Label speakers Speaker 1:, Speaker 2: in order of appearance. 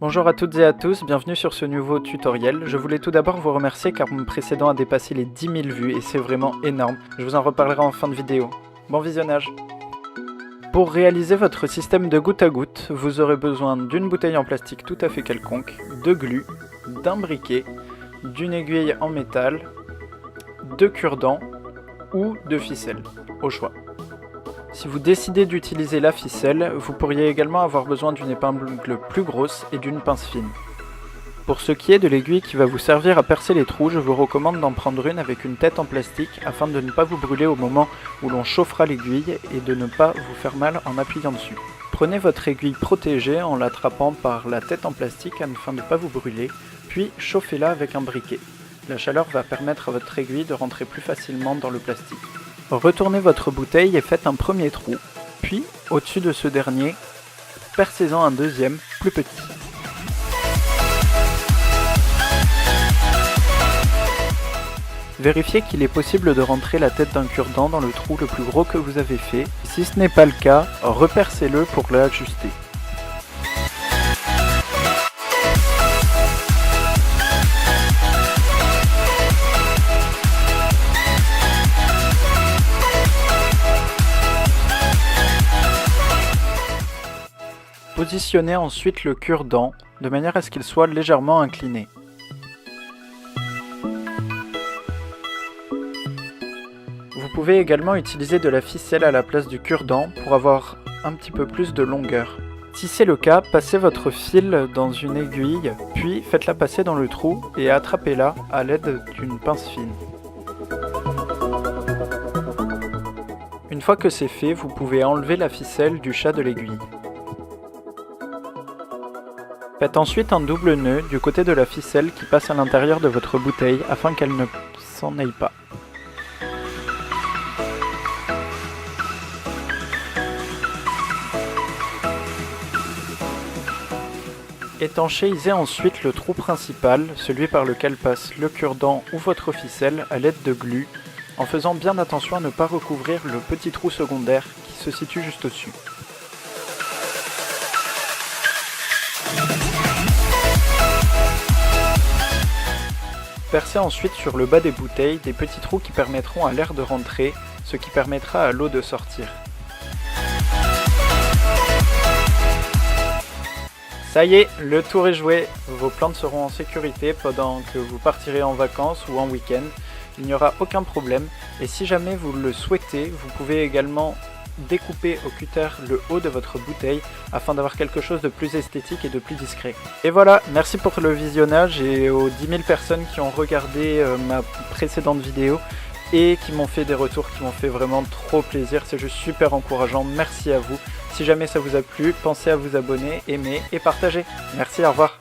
Speaker 1: Bonjour à toutes et à tous, bienvenue sur ce nouveau tutoriel. Je voulais tout d'abord vous remercier car mon précédent a dépassé les 10 000 vues et c'est vraiment énorme. Je vous en reparlerai en fin de vidéo. Bon visionnage. Pour réaliser votre système de goutte à goutte, vous aurez besoin d'une bouteille en plastique tout à fait quelconque, de glu, d'un briquet, d'une aiguille en métal, de cure-dents ou de ficelle, au choix. Si vous décidez d'utiliser la ficelle, vous pourriez également avoir besoin d'une épingle plus grosse et d'une pince fine. Pour ce qui est de l'aiguille qui va vous servir à percer les trous, je vous recommande d'en prendre une avec une tête en plastique afin de ne pas vous brûler au moment où l'on chauffera l'aiguille et de ne pas vous faire mal en appuyant dessus. Prenez votre aiguille protégée en l'attrapant par la tête en plastique afin de ne pas vous brûler, puis chauffez-la avec un briquet. La chaleur va permettre à votre aiguille de rentrer plus facilement dans le plastique. Retournez votre bouteille et faites un premier trou, puis au-dessus de ce dernier, percez-en un deuxième, plus petit. Vérifiez qu'il est possible de rentrer la tête d'un cure-dent dans le trou le plus gros que vous avez fait. Si ce n'est pas le cas, repercez-le pour l'ajuster. Positionnez ensuite le cure-dent de manière à ce qu'il soit légèrement incliné. Vous pouvez également utiliser de la ficelle à la place du cure-dent pour avoir un petit peu plus de longueur. Si c'est le cas, passez votre fil dans une aiguille, puis faites-la passer dans le trou et attrapez-la à l'aide d'une pince fine. Une fois que c'est fait, vous pouvez enlever la ficelle du chat de l'aiguille. Faites ensuite un double nœud du côté de la ficelle qui passe à l'intérieur de votre bouteille afin qu'elle ne s'en aille pas. Étanchéisez ensuite le trou principal, celui par lequel passe le cure-dent ou votre ficelle à l'aide de glu, en faisant bien attention à ne pas recouvrir le petit trou secondaire qui se situe juste au-dessus. Percez ensuite sur le bas des bouteilles des petits trous qui permettront à l'air de rentrer, ce qui permettra à l'eau de sortir. Ça y est, le tour est joué. Vos plantes seront en sécurité pendant que vous partirez en vacances ou en week-end. Il n'y aura aucun problème. Et si jamais vous le souhaitez, vous pouvez également découper au cutter le haut de votre bouteille afin d'avoir quelque chose de plus esthétique et de plus discret. Et voilà, merci pour le visionnage et aux 10 000 personnes qui ont regardé ma précédente vidéo et qui m'ont fait des retours qui m'ont fait vraiment trop plaisir. C'est juste super encourageant. Merci à vous. Si jamais ça vous a plu, pensez à vous abonner, aimer et partager. Merci, au revoir.